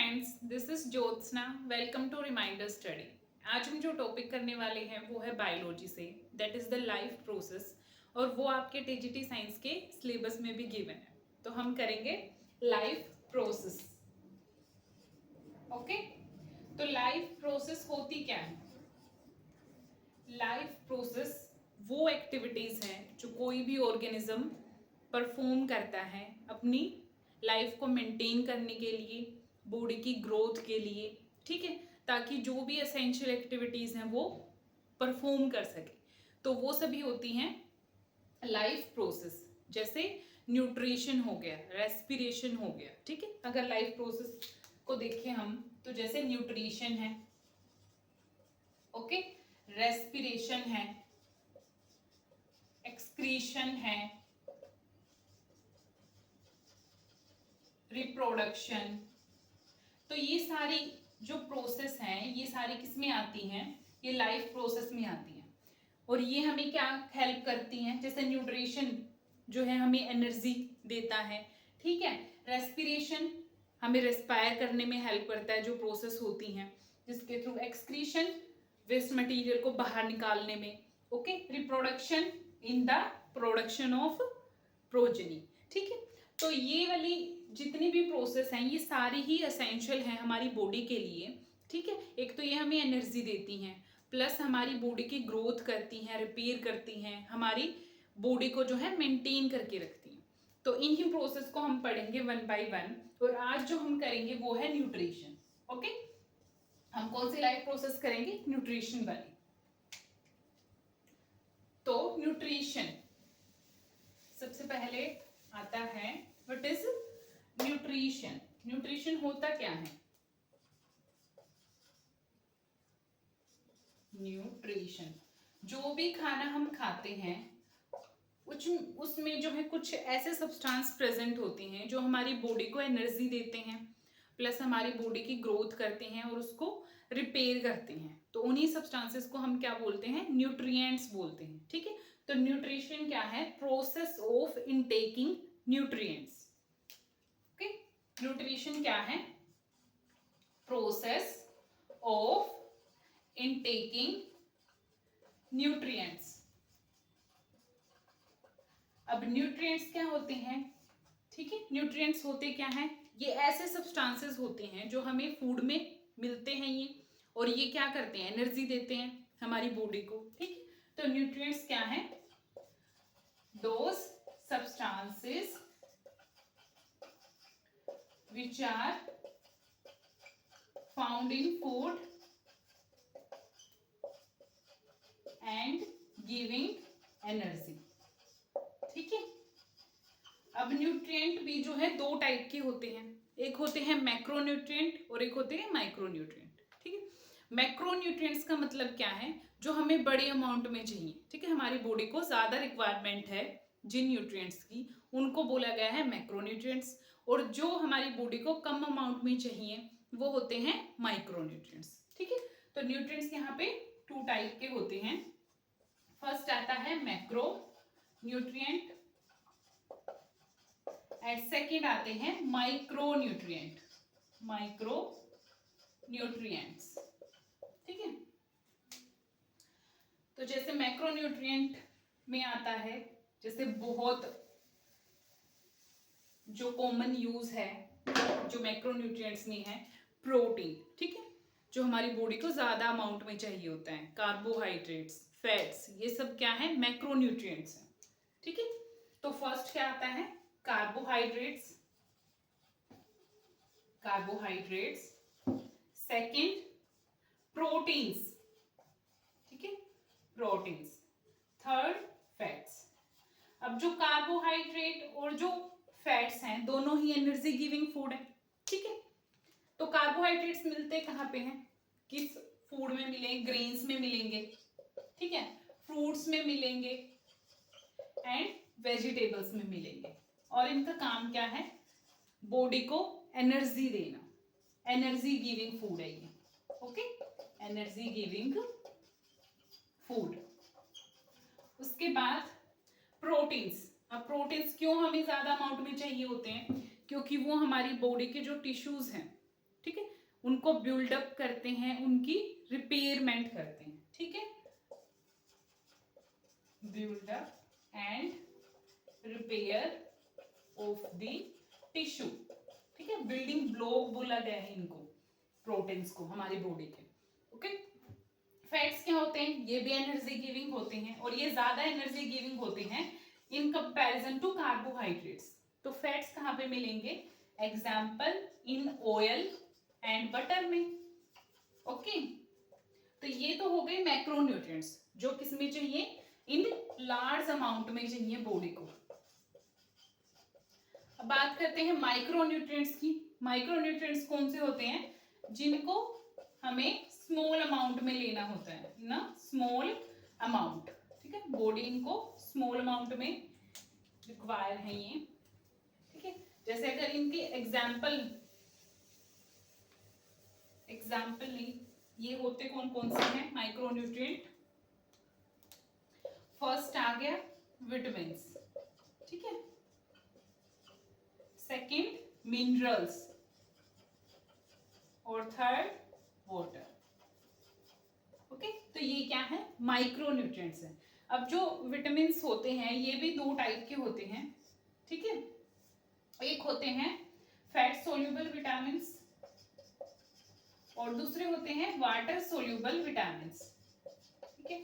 Friends, this is Jyotsna. Welcome to reminder study. आज हम जो टॉपिक करने वाले हैं वो है बायोलॉजी से, that is the life process, और वो आपके टीजीटी साइंस के सिलेबस में भी गिवन है। तो हम करेंगे लाइफ प्रोसेस। ओके, तो लाइफ प्रोसेस होती क्या है? लाइफ प्रोसेस वो एक्टिविटीज हैं जो कोई भी ऑर्गेनिज्म परफॉर्म करता है अपनी लाइफ को मेंटेन करने के लिए, बॉडी की ग्रोथ के लिए, ठीक है, ताकि जो भी एसेंशियल एक्टिविटीज हैं वो परफॉर्म कर सके। तो वो सभी होती हैं लाइफ प्रोसेस। जैसे न्यूट्रिशन हो गया, रेस्पिरेशन हो गया, ठीक है। अगर लाइफ प्रोसेस को देखें हम, तो जैसे न्यूट्रिशन है, ओके, रेस्पिरेशन है, एक्सक्रीशन है, रिप्रोडक्शन। तो ये सारी जो प्रोसेस हैं ये सारी किस में आती हैं? ये लाइफ प्रोसेस में आती हैं। और ये हमें क्या हेल्प करती हैं? जैसे न्यूट्रिशन जो है हमें एनर्जी देता है, ठीक है। रेस्पिरेशन हमें रेस्पायर करने में हेल्प करता है, जो प्रोसेस होती हैं, जिसके थ्रू एक्सक्रीशन वेस्ट मटेरियल को बाहर निकालने में, okay. Reproduction in the production of progeny, ठीक है। तो ये वाली जितनी भी प्रोसेस हैं ये सारी ही एसेंशियल हैं हमारी बॉडी के लिए, ठीक है। एक तो ये हमें एनर्जी देती हैं, प्लस हमारी बॉडी की ग्रोथ करती हैं, रिपेयर करती हैं, हमारी बॉडी को जो है मेंटेन करके रखती हैं। तो इन्हीं प्रोसेस को हम पढ़ेंगे वन बाय वन, और आज जो हम करेंगे वो है न्यूट्रिशन। ओके, हम कौन सी लाइफ प्रोसेस करेंगे? न्यूट्रिशन वाली। तो न्यूट्रिशन सबसे पहले आता है, व्हाट इज न्यूट्रिशन। न्यूट्रिशन होता क्या है? न्यूट्रिशन जो भी खाना हम खाते हैं उसमें जो है कुछ ऐसे सब्सटेंस प्रेजेंट होते हैं जो हमारी बॉडी को एनर्जी देते हैं, प्लस हमारी बॉडी की ग्रोथ करते हैं और उसको रिपेयर करते हैं। तो उन्हीं सब्सटेंसेस को हम क्या बोलते हैं? न्यूट्रिएंट्स बोलते हैं, ठीक है। तो न्यूट्रिशन क्या है? Process of intaking nutrients. Okay, nutrition क्या है? Process of intaking nutrients. अब न्यूट्रिएंट्स क्या होते हैं? ठीक है, न्यूट्रिएंट्स होते क्या हैं? ये ऐसे सब्सटेंसेस होते हैं जो हमें फूड में मिलते हैं ये, और ये क्या करते हैं? एनर्जी देते हैं हमारी बॉडी को, ठीक है। तो न्यूट्रिएंट्स क्या है? Those substances which are found in food and giving energy, ठीक है। अब न्यूट्रिएंट भी जो है दो टाइप के होते हैं, एक होते हैं मैक्रो न्यूट्रिएंट और एक होते हैं माइक्रो न्यूट्रिएंट, ठीक है। मैक्रो न्यूट्रिएंट्स का मतलब क्या है? जो हमें बड़े अमाउंट में चाहिए, ठीक है, हमारी बॉडी को ज्यादा रिक्वायरमेंट है जिन न्यूट्रिएंट्स की, उनको बोला गया है मैक्रो न्यूट्रिएंट्स। और जो हमारी बॉडी को कम अमाउंट में चाहिए वो होते हैं माइक्रो न्यूट्रिएंट्स, ठीक है। तो न्यूट्रिएंट्स यहाँ पे टू टाइप के होते हैं। फर्स्ट आता है मैक्रो न्यूट्रिएंट एंड सेकेंड आते हैं माइक्रो न्यूट्रिएंट, माइक्रो न्यूट्रिएंट्स, ठीक है। तो जैसे मैक्रो न्यूट्रिएंट में आता है, जैसे बहुत जो कॉमन यूज है जो मैक्रो न्यूट्रिएंट्स में है, प्रोटीन, ठीक है, जो हमारी बॉडी को ज्यादा अमाउंट में चाहिए होता है, कार्बोहाइड्रेट्स, फैट्स, ये सब क्या है? मैक्रो न्यूट्रिएंट्स हैं, ठीक है। तो फर्स्ट क्या आता है? Carbohydrates, carbohydrates. सेकंड प्रोटीन्स, ठीक है, प्रोटीन्स। Third fats. अब जो कार्बोहाइड्रेट और जो फैट्स हैं दोनों ही एनर्जी गिविंग फूड है, ठीक है। तो कार्बोहाइड्रेट्स मिलते कहाँ पे हैं? किस फूड में मिलेंगे? ग्रेन्स में मिलेंगे, ठीक है, फ्रूट्स में मिलेंगे एंड वेजिटेबल्स में मिलेंगे। और इनका काम क्या है? बॉडी को एनर्जी देना, एनर्जी गिविंग फूड है ये, ओके, एनर्जी गिविंग फूड। उसके बाद प्रोटीन्स। अब प्रोटीन्स क्यों हमें ज्यादा अमाउंट में चाहिए होते हैं? क्योंकि वो हमारी बॉडी के जो टिश्यूज हैं ठीक है, उनको बिल्डअप करते हैं, उनकी रिपेयरमेंट करते हैं, ठीक है, buildup and repair of the tissue, ठीक है, बिल्डिंग ब्लॉक बोला गया है इनको, प्रोटीन्स को हमारी बॉडी के। ओके, फैट्स क्या होते हैं, ये भी एनर्जी गिविंग होते हैं और ये ज्यादा एनर्जी गिविंग होते हैं इन कंपैरिजन टू कार्बोहाइड्रेट्स। तो फैट्स कहाँ पे मिलेंगे, example in oil and butter में। ओके, तो ये तो हो गए मैक्रोन्यूट्रिएंट्स जो किसमें चाहिए, इन लार्ज अमाउंट में चाहिए बॉडी को। अब बात करते हैं माइक्रोन्यूट्रिएंट्स की। माइक्रोन्यूट्रिएंट्स कौन से होते हैं, जिनको हमें स्मॉल अमाउंट में लेना होता है ना, स्मॉल अमाउंट, ठीक है, बॉडी इनको स्मॉल अमाउंट में रिक्वायर है ये, ठीक है। जैसे अगर इनके एग्जाम्पल नहीं, ये होते कौन कौन से हैं माइक्रोन्यूट्रिएंट, फर्स्ट आ गया विटामिन्स, ठीक है, सेकंड मिनरल्स और थर्ड वाटर। ओके, तो ये क्या है, माइक्रोन्यूट्रिएंट्स है। अब जो विटामिन्स होते हैं ये भी दो टाइप के होते हैं, ठीक है, एक होते हैं फैट सोल्यूबल विटामिन्स और दूसरे होते हैं वाटर सोल्यूबल विटामिन्स, ठीक है,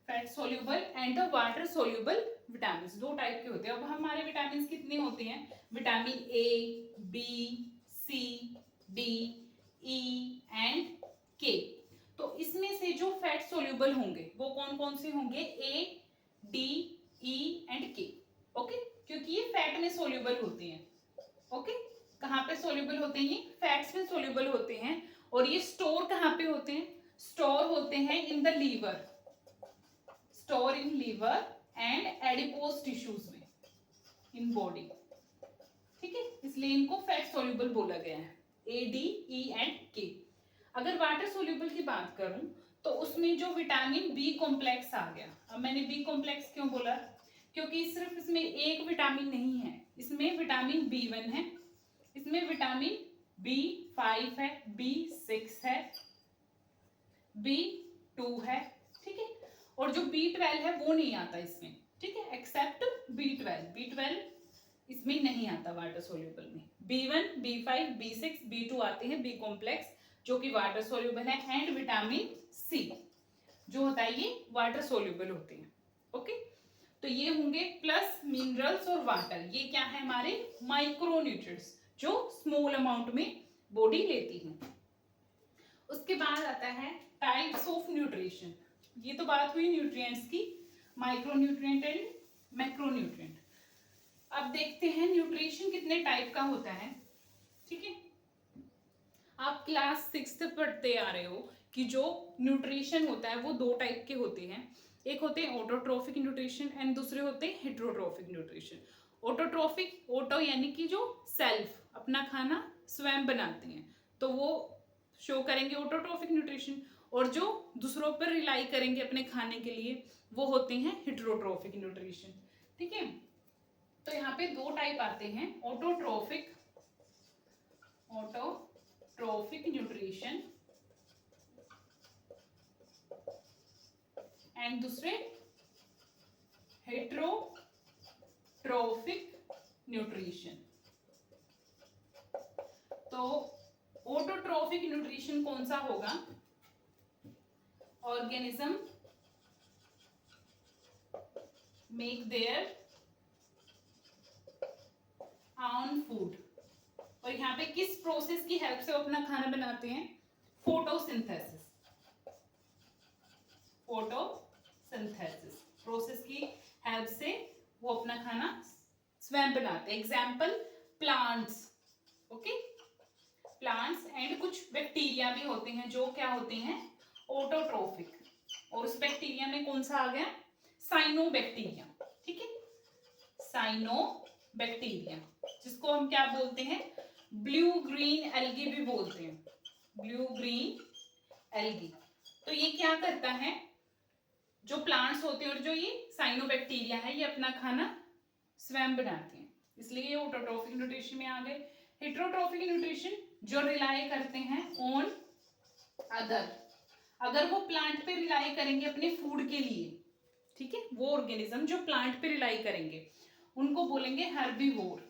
fat soluble and the water soluble vitamins, दो टाइप के होते हैं। अब हमारे विटामिन्स कितने होते हैं, vitamin A, B, C, D, E and K. तो इसमें से जो फैट सोल्यूबल होंगे वो कौन कौन से होंगे, ए, डी, ई एंड के। ओके, क्योंकि ये फैट में सोल्यूबल होते हैं। ओके, कहाँ पे सोल्यूबल होते हैं, ये फैट्स में सोल्यूबल होते हैं और ये स्टोर कहाँ पे होते हैं, स्टोर होते हैं in the liver, store in liver and adipose tissues में इन बॉडी, ठीक है, इसलिए इनको फैट सोल्यूबल बोला गया है, ए, डी, ई एंड के। अगर वाटर सोल्यूबल की बात करूं तो उसमें जो विटामिन बी कॉम्प्लेक्स आ गया। अब मैंने बी कॉम्प्लेक्स क्यों बोला, क्योंकि सिर्फ इसमें एक विटामिन नहीं है, इसमें विटामिन B1 है, इसमें विटामिन B5 है, B6 है, B2 है, ठीक है, और जो B12 है वो नहीं आता इसमें, ठीक है, एक्सेप्ट B12 इसमें नहीं आता वाटर सोल्यूबल में। B1, B5, B6, B2 आते हैं बी कॉम्प्लेक्स जो कि वाटर सोल्यूबल है, एंड विटामिन सी जो होता है ये वाटर सोल्यूबल होते हैं। ओके, तो ये होंगे प्लस मिनरल्स और वाटर, ये क्या है हमारे माइक्रोन्यूट्रिएंट्स जो स्मॉल अमाउंट में बॉडी लेती है। उसके बाद आता है टाइप्स ऑफ न्यूट्रिशन। ये तो बात हुई न्यूट्रिएंट्स की, माइक्रोन्यूट्रिएंट एंड मैक्रोन्यूट्रिएंट। अब देखते हैं न्यूट्रिशन कितने टाइप का होता है, ठीक है। आप क्लास 6 पढ़ते आ रहे हो कि जो न्यूट्रिशन होता है वो दो टाइप के होते हैं, एक होते हैं ऑटोट्रोफिक न्यूट्रिशन एंड दूसरे होते हैं हेट्रोट्रोफिक न्यूट्रिशन। ऑटोट्रोफिक, ऑटो यानी कि जो सेल्फ अपना खाना स्वयं बनाते हैं तो वो शो करेंगे ऑटोट्रोफिक न्यूट्रिशन, और जो दूसरों पर रिलाई करेंगे अपने खाने के लिए वो होते हैं हेट्रोट्रोफिक न्यूट्रिशन, ठीक है। तो यहाँ पे दो टाइप आते हैं, ऑटोट्रोफिक न्यूट्रिशन एंड दूसरे हेट्रोट्रोफिक न्यूट्रिशन। तो ऑटोट्रोफिक न्यूट्रिशन कौन सा होगा, organism make their own food, और यहाँ पे किस प्रोसेस की हेल्प से वो अपना खाना बनाते हैं, फोटोसिंथेसिस प्रोसेस की हेल्प से वो अपना खाना स्वयं बनाते हैं। Example plants, okay, plants and कुछ बैक्टीरिया भी होते हैं जो क्या होते हैं ऑटोट्रोफिक, और उस बैक्टीरिया में कौन सा आ गया, साइनोबैक्टीरिया, ठीक है, साइनोबैक्टीरिया जिसको हम क्या बोलते हैं, ब्लू ग्रीन एल्गी भी बोलते हैं, ब्लू ग्रीन एल्गी। तो ये क्या करता है, जो प्लांट्स होते हैं और जो ये साइनोबैक्टीरिया है ये अपना खाना स्वयं बनाते हैं, इसलिए ये ऑटोट्रोफिक न्यूट्रिशन में आ गए। हेट्रोट्रॉफिक न्यूट्रिशन जो रिलाई करते हैं ऑन अदर, अगर वो प्लांट पे रिलाई करेंगे अपने फूड के लिए, ठीक है, वो ऑर्गेनिज्म जो प्लांट पे रिलाई करेंगे उनको बोलेंगे हर्बीवोर।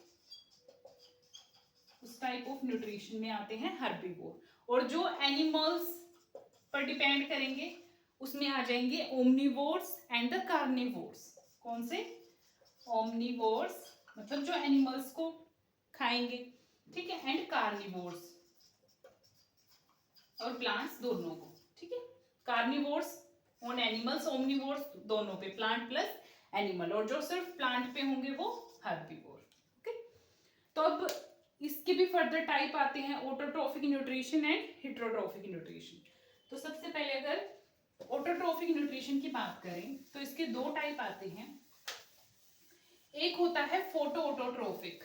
उस टाइप ऑफ न्यूट्रिशन में आते हैं हर्बीवोर। और जो एनिमल्स पर डिपेंड करेंगे उसमें आ जाएंगे ओमनिवोर्स एंड द कार्निवोर्स। कौन से? ओमनिवोर्स मतलब जो एनिमल्स को खाएंगे, ठीक है, एंड कार्निवोर्स और प्लांट्स दोनों को, ठीक है। कार्निवोर्स ऑन एनिमल्स, ओमनिवोर्स दोनों पे, प्लांट प्लस एनिमल, और जो सिर्फ प्लांट पे होंगे वो हर्बीवोर। ओके, तो अब इसके भी फर्दर टाइप आते हैं, autotrophic nutrition and heterotrophic nutrition. तो सबसे पहले अगर ऑटोट्रॉफिक न्यूट्रिशन की बात करें तो इसके दो टाइप आते हैं। एक होता है फोटो ऑटोट्रॉफिक।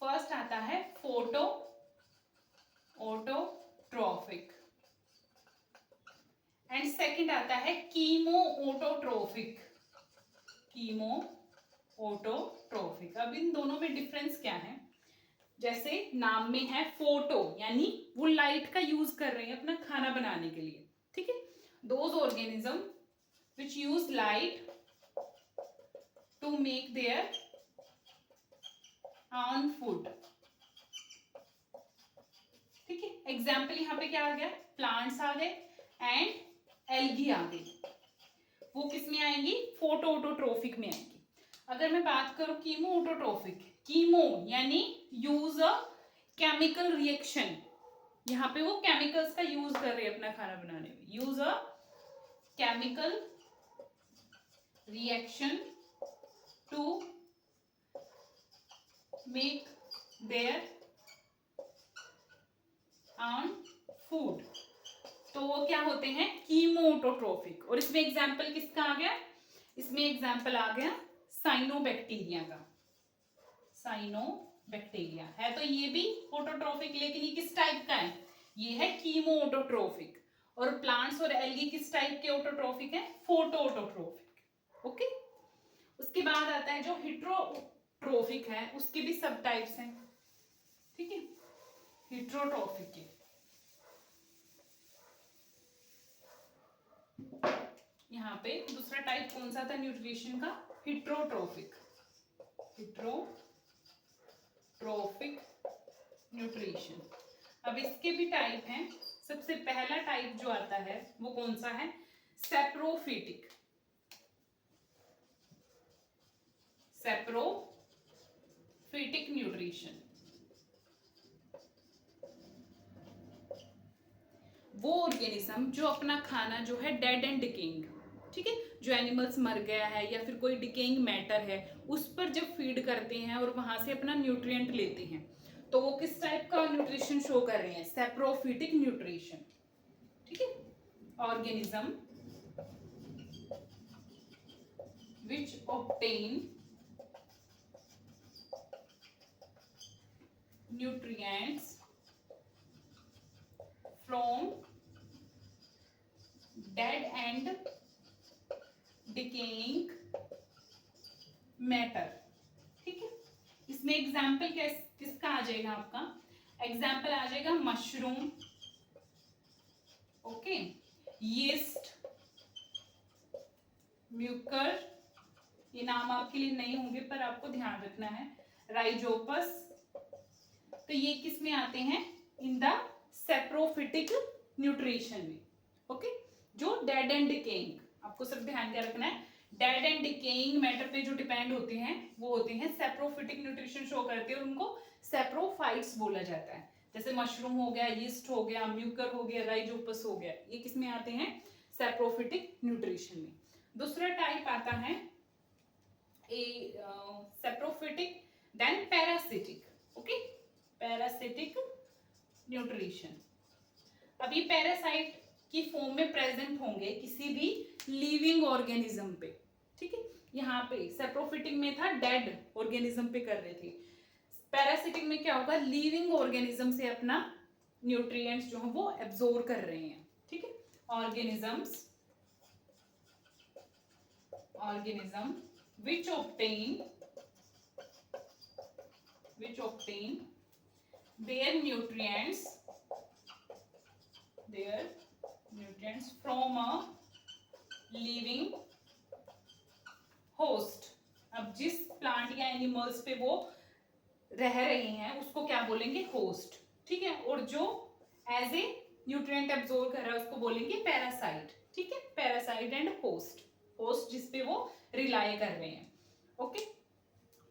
फर्स्ट आता है फोटो ऑटोट्रॉफिक एंड सेकंड आता है कीमो ऑटोट्रॉफिक। Chemo autotrophic. अब इन दोनों में डिफरेंस क्या है? जैसे नाम में है फोटो, यानी वो लाइट का यूज कर रहे हैं अपना खाना बनाने के लिए, ठीक है। Those organism which use light to make their own food, ठीक है। एग्जाम्पल यहाँ पे क्या आ गया? प्लांट्स आ गए एंड एल्गी आ गई। वो किस में आएंगी? फोटो ऑटोट्रॉफिक में आएंगी। अगर मैं बात करूं कीमो ऑटोट्रॉफिक, कीमो यानी यूज अ केमिकल रिएक्शन, यहाँ पे वो केमिकल्स का यूज कर रहे हैं अपना खाना बनाने में। Use a chemical reaction to make their own food, तो वो क्या होते हैं? Chemoautotrophic. और इसमें एग्जाम्पल किसका आ गया? इसमें एग्जाम्पल आ गया साइनोबैक्टीरिया का। साइनोबैक्टीरिया है तो ये भी ऑटोट्रॉफिक, लेकिन ये किस टाइप का है? ये है कीमो ऑटोट्रॉफिक। और प्लांट्स और एल्गी किस टाइप के ऑटोट्रॉफिक है? Photo autotrophic. ओके, उसके बाद आता है जो हेट्रोट्रॉफिक है, उसके भी सब टाइप्स हैं, ठीक है, हेट्रोट्रॉफिक के। यहाँ पे दूसरा टाइप कौन सा था न्यूट्रिशन का? हेट्रोट्रॉफिक। Heterotrophic nutrition. अब इसके भी टाइप हैं। सबसे पहला टाइप जो आता है वो कौन सा है? सेप्रोफिटिक। Saprophytic nutrition. वो ऑर्गेनिज्म जो अपना खाना जो है डेड एंड डिकेइंग, ठीक है, जो एनिमल्स मर गया है या फिर कोई डिकेइंग मैटर है उस पर जब फीड करते हैं और वहां से अपना न्यूट्रिएंट लेते हैं, तो वो किस टाइप का न्यूट्रिशन शो कर रहे हैं? सेप्रोफिटिक न्यूट्रिशन, ठीक है। Organism which obtain nutrients from dead and decaying matter, ठीक है। इसमें एग्जाम्पल किसका आ जाएगा? आपका एग्जाम्पल आ जाएगा मशरूम, ओके, यीस्ट, म्यूकर, ये नाम आपके लिए नहीं होंगे पर आपको ध्यान रखना है, राइजोपस। तो ये किस में आते हैं? इन द सेप्रोफिटिक न्यूट्रिशन में, ओके। जो डेड एंड डिकेइंग, आपको सब ध्यान क्या रखना है, डेड एंड डिकेइंग मैटर पे जो डिपेंड होते हैं वो होते हैं सेप्रोफिटिक न्यूट्रिशन शो करते हैं, और उनको सेप्रोफाइट्स बोला जाता है। जैसे मशरूम हो गया, यीस्ट हो गया, म्यूकर हो गया, राइजोपस हो गया, ये किस में आते हैं? सेप्रोफिटिक न्यूट्रिशन में। दूसरा टाइप आता है saprophytic, then parasitic, okay, parasitic nutrition. अब ये पैरासाइट की फॉर्म में प्रेजेंट होंगे किसी भी लिविंग ऑर्गेनिज्म पे, ठीक है। यहाँ पे सेप्रोफिटिक में था डेड ऑर्गेनिज्म पे कर रहे थे, पैरासिटिक में क्या होगा? लिविंग ऑर्गेनिज्म से अपना न्यूट्रिएंट्स जो है वो एब्जॉर्ब कर रहे हैं, ठीक है। Organism which obtain which obtain their nutrients from a living host. अब जिस प्लांट या एनिमल्स पे वो रह रहे हैं उसको क्या बोलेंगे? होस्ट. ठीक है. और जो एज ए न्यूट्रिएंट एब्जॉर्ब कर रहा है उसको बोलेंगे पैरासाइट. ठीक है. Parasite and host. होस्ट जिस पे वो रिलाई कर रहे हैं. ओके.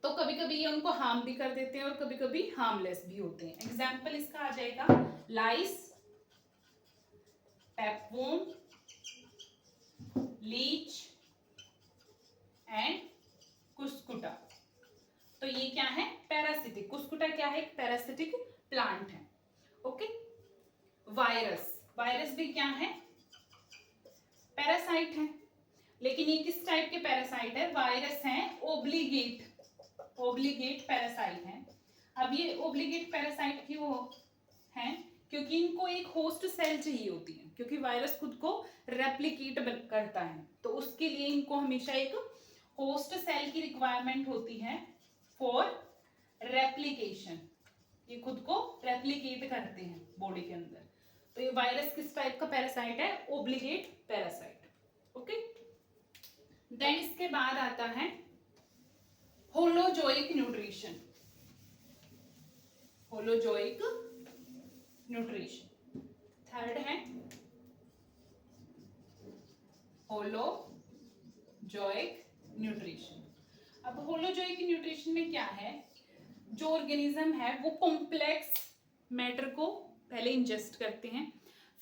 तो कभी कभी ये उनको हार्म भी कर देते हैं और कभी कभी हार्मलेस भी होते हैं. एग्जाम्पल इसका आ जाएगा लाइस, पेपवर्म, लीच एंड कुस्कुटा. तो ये क्या है? पैरासिटिक. कुस्कुटा क्या है? एक पैरासिटिक प्लांट है. ओके. वायरस. वायरस भी क्या है? पैरासाइट है. लेकिन ये किस टाइप के पैरासाइट है? वायरस हैं ओब्लिगेट. ओब्लिगेट पैरासाइट है. अब ये ओब्लिगेट पैरासाइट क्यों हैं? क्योंकि इनको एक होस्ट सेल चाहिए होती है. क्योंकि वायरस खुद को रेप्लिकेट करता है तो उसके लिए इनको हमेशा एक होस्ट सेल की रिक्वायरमेंट होती है फॉर रेप्लिकेशन. ये खुद को रेप्लिकेट करते हैं बॉडी के अंदर. तो ये वायरस किस टाइप का पैरासाइट है? Obligate parasite. ओके. देन इसके बाद आता है holozoic nutrition. Holozoic nutrition. Third है होलोजोइक न्यूट्रिशन. अब होलोजोइक न्यूट्रिशन में क्या है? जो ऑर्गेनिज्म है वो कॉम्प्लेक्स मैटर को पहले इंजेस्ट करते हैं,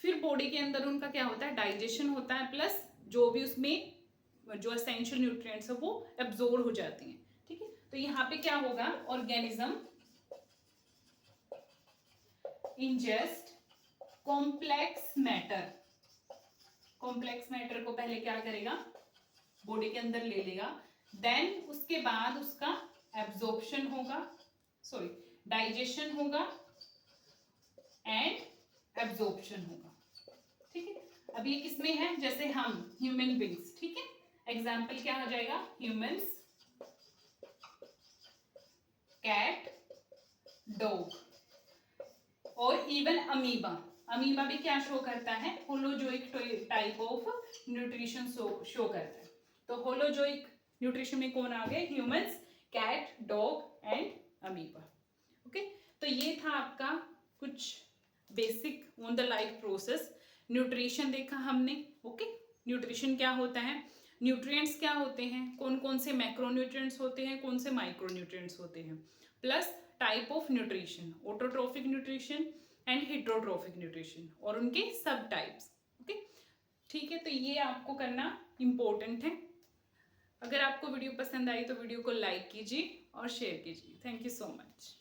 फिर बॉडी के अंदर उनका क्या होता है? डाइजेशन होता है, प्लस जो भी उसमें जो एसेंशियल न्यूट्रिएंट्स है वो एब्जॉर्ब हो जाती हैं. ठीक है. तो यहाँ पे क्या होगा? Organism ingest complex matter. Complex matter को पहले क्या करेगा? बॉडी के अंदर ले लेगा. देन उसके बाद उसका एब्जॉर्प्शन होगा, सॉरी डाइजेशन होगा एंड एब्जॉर्प्शन होगा. ठीक है. अब ये किसमें है? जैसे हम ह्यूमन बींग्स. ठीक है. एग्जाम्पल क्या हो जाएगा? ह्यूमंस, कैट, डॉग और इवन अमीबा. अमीबा भी क्या शो करता है? Holozoic type of nutrition show करता है. तो होलोजोइक न्यूट्रिशन में कौन आ गए? Humans, cat, dog and amoeba. Okay. तो ये था आपका कुछ basic on the life process. Nutrition देखा हमने. ओके. न्यूट्रिशन क्या होता है, न्यूट्रिएंट्स क्या होते हैं, कौन कौन से मैक्रो न्यूट्रिएंट्स होते हैं, कौन से माइक्रो न्यूट्रिएंट्स होते हैं, plus type of nutrition, autotrophic nutrition and heterotrophic nutrition और उनके सब टाइप्स. ओके. ठीक है. तो ये आपको करना इम्पोर्टेंट है. अगर आपको वीडियो पसंद आई तो वीडियो को लाइक कीजिए और शेयर कीजिए. Thank you so much.